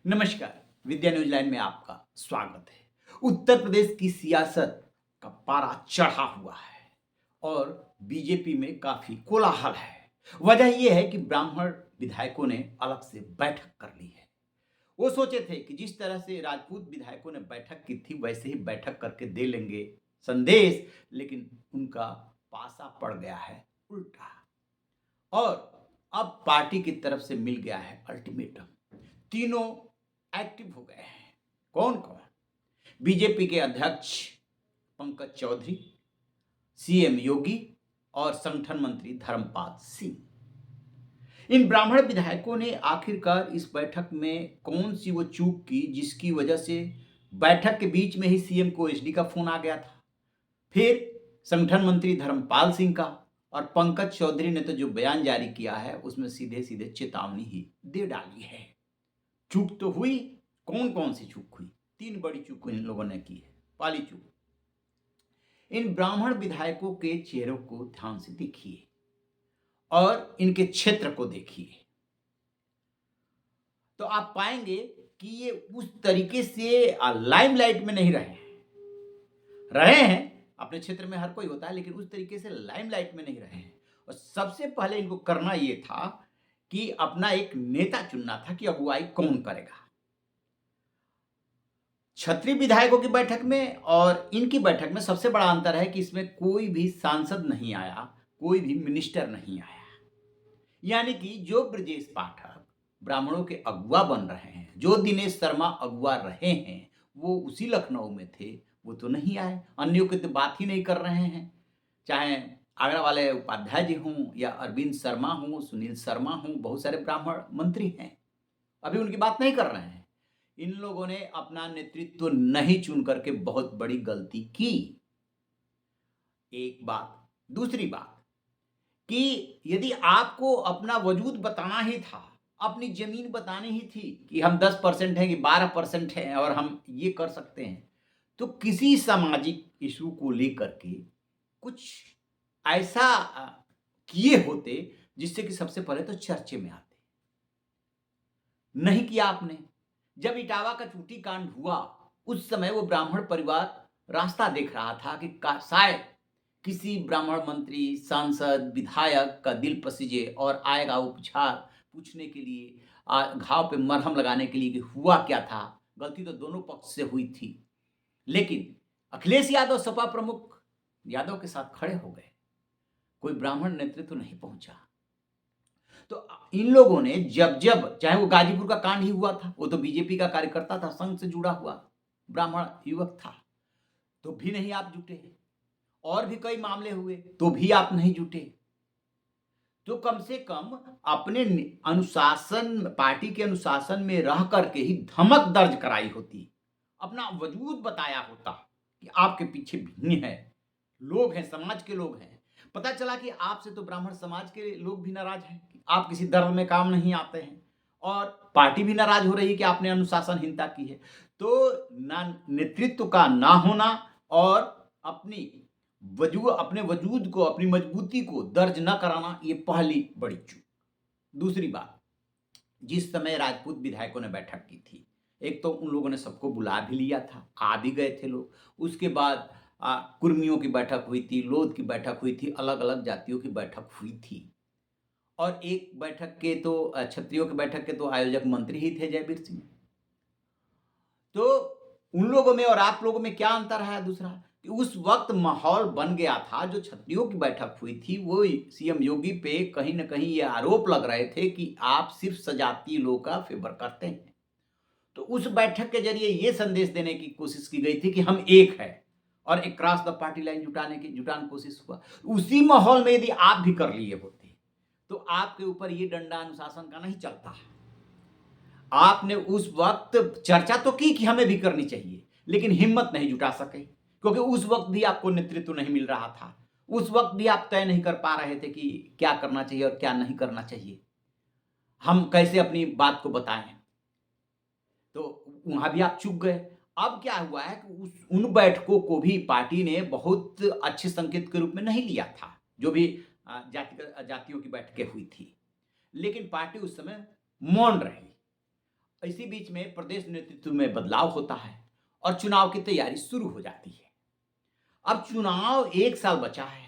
नमस्कार। विद्या news line में आपका स्वागत है। उत्तर प्रदेश की सियासत का पारा चढ़ा हुआ है और बीजेपी में काफी कोलाहल है। वजह यह है कि ब्राह्मण विधायकों ने अलग से बैठक कर ली है। वो सोचे थे कि जिस तरह से राजपूत विधायकों ने बैठक की थी वैसे ही बैठक करके दे लेंगे संदेश, लेकिन उनका पासा पड़ गया है उल्टा। और अब पार्टी की तरफ से मिल गया है अल्टीमेटम। तीनों एक्टिव हो गए हैं। कौन कौन? बीजेपी के अध्यक्ष पंकज चौधरी, सीएम योगी और संगठन मंत्री धर्मपाल सिंह। इन ब्राह्मण विधायकों ने आखिरकार इस बैठक में कौन सी वो चूक की जिसकी वजह से बैठक के बीच में ही सीएम को एसडी का फोन आ गया था। फिर संगठन मंत्री धर्मपाल सिंह का और पंकज चौधरी ने तो जो बयान जारी किया है उसमें सीधे सीधे चेतावनी ही दे डाली है। चूक तो हुई। कौन कौन सी चूक हुई? तीन बड़ी चूक इन लोगों ने की है। पहली चूक, इन ब्राह्मण विधायकों के चेहरों को ध्यान से देखिए और इनके क्षेत्र को देखिए तो आप पाएंगे कि ये उस तरीके से लाइमलाइट में नहीं रहे हैं। अपने क्षेत्र में हर कोई होता है, लेकिन उस तरीके से लाइमलाइट में नहीं रहे हैं। और सबसे पहले इनको करना यह था कि अपना एक नेता चुनना था कि अगुवाई कौन करेगा। क्षत्रिय विधायकों की बैठक में और इनकी बैठक में सबसे बड़ा अंतर है कि इसमें कोई भी सांसद नहीं आया, कोई भी मिनिस्टर नहीं आया। यानी कि जो ब्रजेश पाठक ब्राह्मणों के अगुवा बन रहे हैं, जो दिनेश शर्मा अगुवा रहे हैं, वो उसी लखनऊ में थे, वो तो नहीं आए। अन्यों की तो बात ही नहीं कर रहे हैं, चाहे आगरा वाले उपाध्याय जी हों या अरविंद शर्मा हों, सुनील शर्मा हों, बहुत सारे ब्राह्मण मंत्री हैं, अभी उनकी बात नहीं कर रहे हैं। इन लोगों ने अपना नेतृत्व नहीं चुन करके बहुत बड़ी गलती की। एक बात। दूसरी बात कि यदि आपको अपना वजूद बताना ही था, अपनी जमीन बतानी ही थी कि हम 10% हैं कि 12% हैं और हम ये कर सकते हैं, तो किसी सामाजिक इशू को लेकर के कुछ ऐसा किए होते जिससे कि सबसे पहले तो चर्चे में आते। नहीं किया आपने। जब इटावा का चूटी कांड हुआ उस समय वो ब्राह्मण परिवार रास्ता देख रहा था कि शायद किसी ब्राह्मण मंत्री, सांसद, विधायक का दिल पसीजे और आएगा उपचार पूछने के लिए, घाव पे मरहम लगाने के लिए कि हुआ क्या था। गलती तो दोनों पक्ष से हुई थी, लेकिन अखिलेश यादव सपा प्रमुख यादव के साथ खड़े हो गए। कोई ब्राह्मण नेतृत्व नहीं पहुंचा। तो इन लोगों ने जब जब, चाहे वो गाजीपुर का कांड ही हुआ था, वो तो बीजेपी का कार्यकर्ता था, संघ से जुड़ा हुआ ब्राह्मण युवक था, तो भी नहीं आप जुटे। और भी कई मामले हुए तो भी आप नहीं जुटे। तो कम से कम अपने अनुशासन, पार्टी के अनुशासन में रह करके ही धमक दर्ज कराई होती, अपना वजूद बताया होता कि आपके पीछे भिन्न है, लोग हैं, समाज के लोग हैं। पता चला कि आपसे तो ब्राह्मण समाज के लोग भी नाराज हैं, आप किसी धर्म में काम नहीं आते हैं, और पार्टी भी नाराज हो रही है कि आपने अनुशासनहीनता की है। तो ना नेतृत्व का ना होना और अपने वजूद को, अपनी मजबूती को दर्ज न कराना, ये पहली बड़ी चूक। दूसरी बात, जिस समय राजपूत विधायकों ने बैठक की थी, एक तो उन लोगों ने सबको बुला भी लिया था, आ भी गए थे लोग। उसके बाद कुर्मियों की बैठक हुई थी, लोध की बैठक हुई थी, अलग अलग जातियों की बैठक हुई थी। और एक बैठक के तो क्षत्रियों की बैठक के तो आयोजक मंत्री ही थे, जयवीर सिंह। तो उन लोगों में और आप लोगों में क्या अंतर है? दूसरा कि उस वक्त माहौल बन गया था, जो क्षत्रियों की बैठक हुई थी वो सीएम योगी पे कहीं ना कहीं ये आरोप लग रहे थे कि आप सिर्फ सजातीय लोगों का फेवर करते हैं। तो उस बैठक के जरिए ये संदेश देने की कोशिश की गई थी कि हम एक है, और एक क्रॉस द पार्टी लाइन जुटाने की कोशिश हुआ। उसी माहौल में यदि आप भी कर लिए होते तो आपके ऊपर ये डंडा अनुशासन का नहीं चलता। आपने उस वक्त चर्चा तो की कि हमें भी करनी चाहिए, लेकिन हिम्मत नहीं जुटा सके, क्योंकि उस वक्त भी आपको नेतृत्व नहीं मिल रहा था। उस वक्त भी आप तय नहीं कर पा रहे थे कि क्या करना चाहिए और क्या नहीं करना चाहिए, हम कैसे अपनी बात को बताएं। तो वहां भी आप चूक गए। अब क्या हुआ है कि उन बैठकों को भी पार्टी ने बहुत अच्छे संकेत के रूप में नहीं लिया था, जो भी जातियों की बैठकें हुई थी, लेकिन पार्टी उस समय मौन रही। इसी बीच में प्रदेश नेतृत्व में बदलाव होता है और चुनाव की तैयारी शुरू हो जाती है। अब चुनाव 1 साल बचा है।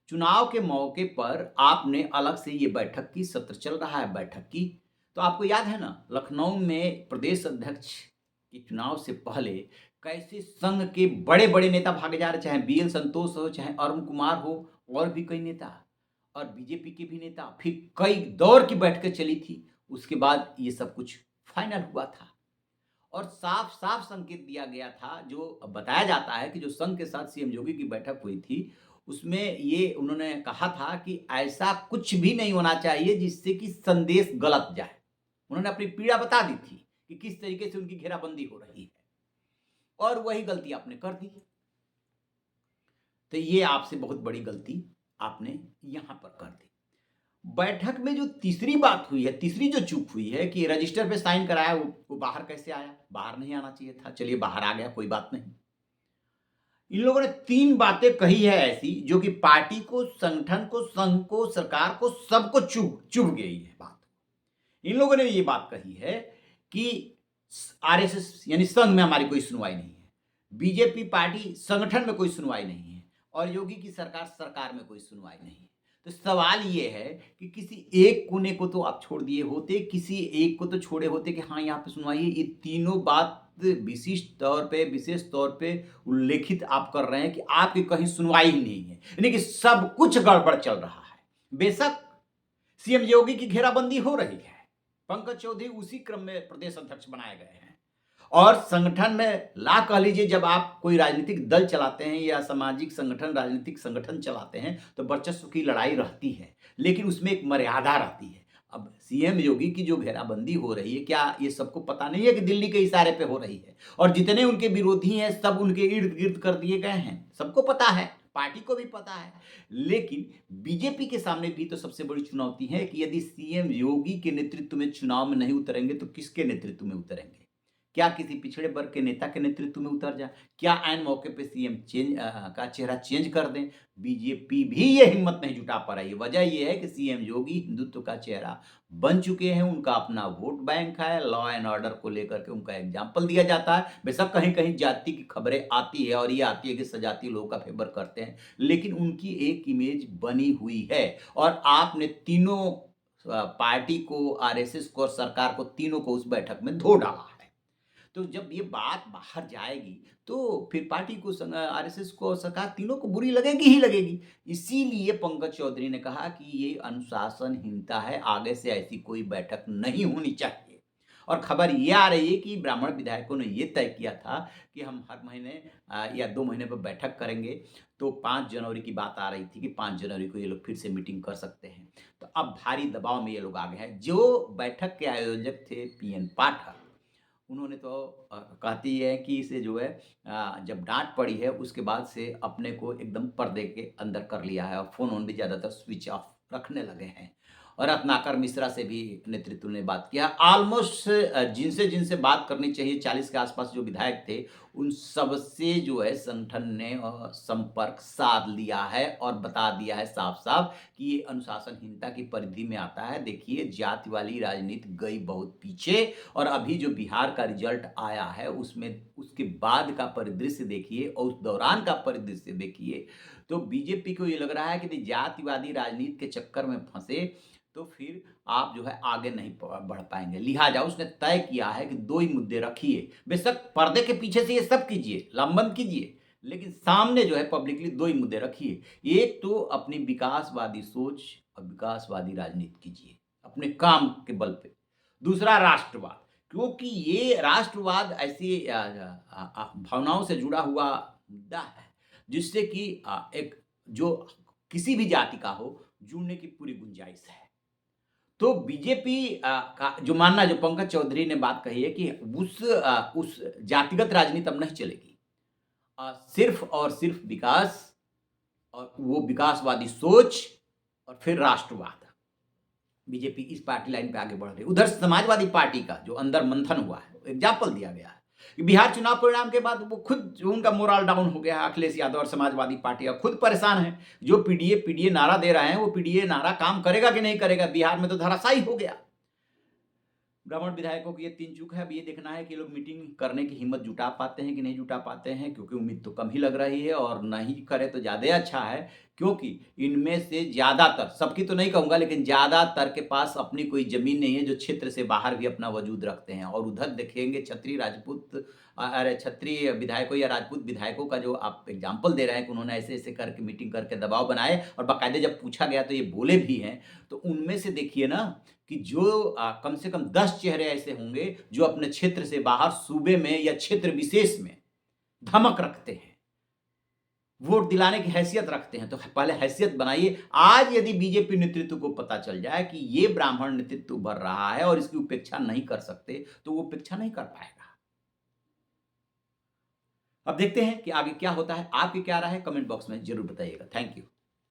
चुनाव के मौके पर आपने अलग से ये बैठक की, सत्र चल रहा है बैठक की। तो आपको याद है ना, लखनऊ में प्रदेश अध्यक्ष के चुनाव से पहले कैसे संघ के बड़े-बड़े नेता भागे जा रहे, चाहे बीएल संतोष हो, चाहे अरुण कुमार हो और भी कई नेता और बीजेपी के भी नेता। फिर कई दौर की बैठकें चली थी, उसके बाद ये सब कुछ फाइनल हुआ था। और साफ-साफ संकेत दिया गया था, जो बताया जाता है कि जो संघ के साथ सीएम योगी की बैठक हुई थी, उसमें ये उन्होंने कहा था कि ऐसा कुछ भी नहीं होना चाहिए जिससे कि संदेश गलत जाए। उन्होंने अपनी पीड़ा बता दी थी कि किस तरीके से उनकी घेराबंदी हो रही है और वही गलती आपने कर दी। तो ये आपसे बहुत बड़ी गलती आपने यहाँ पर कर दी। बैठक में जो तीसरी बात हुई है, तीसरी जो चूक हुई है कि रजिस्टर पे साइन कराया, वो बाहर कैसे आया? बाहर नहीं आना चाहिए था, चलिए बाहर आ गया, कोई बात नहीं। इन लोगों ने 3 बातें कही है ऐसी जो कि पार्टी को, संगठन को, संघ को, सरकार को, सबको चुभ गई है बात। इन लोगों ने ये बात कही है कि आरएसएस यानी संघ में हमारी कोई सुनवाई नहीं है, बीजेपी पार्टी संगठन में कोई सुनवाई नहीं है और योगी की सरकार में कोई सुनवाई नहीं है। तो सवाल ये है कि किसी एक कोने को तो आप छोड़ दिए होते, किसी एक को तो छोड़े होते कि हाँ यहाँ पे सुनवाई है। ये तीनों बात विशेष तौर पे उल्लेखित आप कर रहे हैं कि आपकी कहीं सुनवाई ही नहीं है, यानी कि सब कुछ गड़बड़ चल रहा है। बेशक सीएम योगी की घेराबंदी हो रही है, पंकज चौधरी उसी क्रम में प्रदेश अध्यक्ष बनाए गए हैं और संगठन में ला कह लीजिए, जब आप कोई राजनीतिक दल चलाते हैं या सामाजिक संगठन, राजनीतिक संगठन चलाते हैं तो वर्चस्व की लड़ाई रहती है, लेकिन उसमें एक मर्यादा रहती है। अब सीएम योगी की जो घेराबंदी हो रही है, क्या ये सबको पता नहीं है कि दिल्ली के इशारे पे हो रही है और जितने उनके विरोधी हैं सब उनके इर्द गिर्द कर दिए गए हैं, सबको पता है, पार्टी को भी पता है। लेकिन बीजेपी के सामने भी तो सबसे बड़ी चुनौती है कि यदि सीएम योगी के नेतृत्व में चुनाव में नहीं उतरेंगे तो किसके नेतृत्व में उतरेंगे? क्या किसी पिछड़े वर्ग के नेता के नेतृत्व में उतर जाए? क्या ऐन मौके पे सीएम का चेहरा चेंज कर दें? बीजेपी भी ये हिम्मत नहीं जुटा पा रही है। वजह ये है कि सीएम योगी हिंदुत्व का चेहरा बन चुके हैं, उनका अपना वोट बैंक है, लॉ एंड ऑर्डर को लेकर के उनका एग्जाम्पल दिया जाता है। बेशक कहीं-कहीं जाति की खबरें आती है और ये आती है कि सजातीय लोगों का फेवर करते हैं, लेकिन उनकी एक इमेज बनी हुई है और आपने तीनों पार्टी को, आरएसएस को और सरकार को, तीनों को उस बैठक में धो डाला है। तो जब ये बात बाहर जाएगी तो फिर पार्टी को, आरएसएस को, सरकार, तीनों को बुरी लगेगी ही लगेगी। इसीलिए पंकज चौधरी ने कहा कि ये अनुशासनहीनता है, आगे से ऐसी कोई बैठक नहीं होनी चाहिए। और खबर ये आ रही है कि ब्राह्मण विधायकों ने ये तय किया था कि हम हर महीने या 2 महीने पर बैठक करेंगे। तो 5 जनवरी की बात आ रही थी कि 5 जनवरी को ये लोग फिर से मीटिंग कर सकते हैं। तो अब भारी दबाव में ये लोग आ गए हैं। जो बैठक के आयोजक थे पीएन पाठक, उन्होंने तो कहती है कि इसे जो है जब डाँट पड़ी है उसके बाद से अपने को एकदम पर्दे के अंदर कर लिया है और फ़ोन-वोन भी ज़्यादातर स्विच ऑफ रखने लगे हैं। और रत्नाकर मिश्रा से भी नेतृत्व ने बात किया। ऑलमोस्ट जिनसे बात करनी चाहिए 40 के आस-पास जो विधायक थे, उन सबसे जो है संगठन ने संपर्क साध लिया है और बता दिया है साफ-साफ कि ये अनुशासनहीनता की परिधि में आता है। देखिए, जाति वाली राजनीति गई बहुत पीछे और अभी जो बिहार का रिजल्ट आया है उसमें उसके बाद का परिदृश्य देखिए और उस दौरान का परिदृश्य देखिए, तो बीजेपी को ये लग रहा है कि यदि जातिवादी राजनीति के चक्कर में फँसे तो फिर आप जो है आगे नहीं बढ़ पाएँगे। लिहाजा उसने तय किया है कि 2 ही मुद्दे रखिए। बेशक पर्दे के पीछे से ये सब कीजिए, लामबंद कीजिए, लेकिन सामने जो है पब्लिकली 2 ही मुद्दे रखिए। एक तो अपनी विकासवादी सोच और विकासवादी राजनीति कीजिए, अपने काम के बल पे। दूसरा राष्ट्रवाद, क्योंकि ये राष्ट्रवाद ऐसी भावनाओं से जुड़ा हुआ मुद्दा है, जिससे कि एक जो किसी भी जाति का हो, जुड़ने की पूरी गुंजाइश है। तो बीजेपी का जो मानना, जो पंकज चौधरी ने बात कही है कि उस जातिगत राजनीति अब नहीं चलेगी। सिर्फ़ और सिर्फ़ विकास और वो विकासवादी सोच और फिर राष्ट्रवाद। बीजेपी इस पार्टी लाइन पे आगे बढ़ रही है। उधर समाजवादी पार्टी का जो अंदर मंथन हुआ है, एग्ज़ाम्पल दिया गया है कि बिहार चुनाव परिणाम के बाद वो खुद उनका मोरल डाउन हो गया है। अखिलेश यादव और समाजवादी पार्टी अब खुद परेशान है। जो पीडीए नारा दे रहे हैं, वो पीडीए नारा काम करेगा कि नहीं करेगा? बिहार में तो धराशायी हो गया। ब्राह्मण विधायकों की ये 3 चूक है। अब ये देखना है कि ये लोग मीटिंग करने की हिम्मत जुटा पाते हैं कि नहीं जुटा पाते हैं, क्योंकि उम्मीद तो कम ही लग रही है और नहीं करे तो ज़्यादा अच्छा है। क्योंकि इनमें से ज़्यादातर, सबकी तो नहीं कहूँगा, लेकिन ज़्यादातर के पास अपनी कोई ज़मीन नहीं है, जो क्षेत्र से बाहर भी अपना वजूद रखते हैं। और उधर देखेंगे क्षत्रिय राजपूत अरे क्षत्रिय विधायकों या राजपूत विधायकों का जो आप एग्ज़ाम्पल दे रहे हैं कि उन्होंने ऐसे-ऐसे करके मीटिंग करके दबाव बनाए और बाकायदे जब पूछा गया तो ये बोले भी हैं। तो उनमें से देखिए ना कि जो कम से कम 10 चेहरे ऐसे होंगे जो अपने क्षेत्र से बाहर सूबे में या क्षेत्र विशेष में धमक रखते हैं, वोट दिलाने की हैसियत रखते हैं। तो पहले हैसियत बनाइए। आज यदि बीजेपी नेतृत्व को पता चल जाए कि ये ब्राह्मण नेतृत्व उभर रहा है और इसकी उपेक्षा नहीं कर सकते, तो वो उपेक्षा नहीं कर पाएगा। अब देखते हैं कि आगे क्या होता है। आपकी क्या राय है? कमेंट बॉक्स में ज़रूर बताइएगा। Thank you.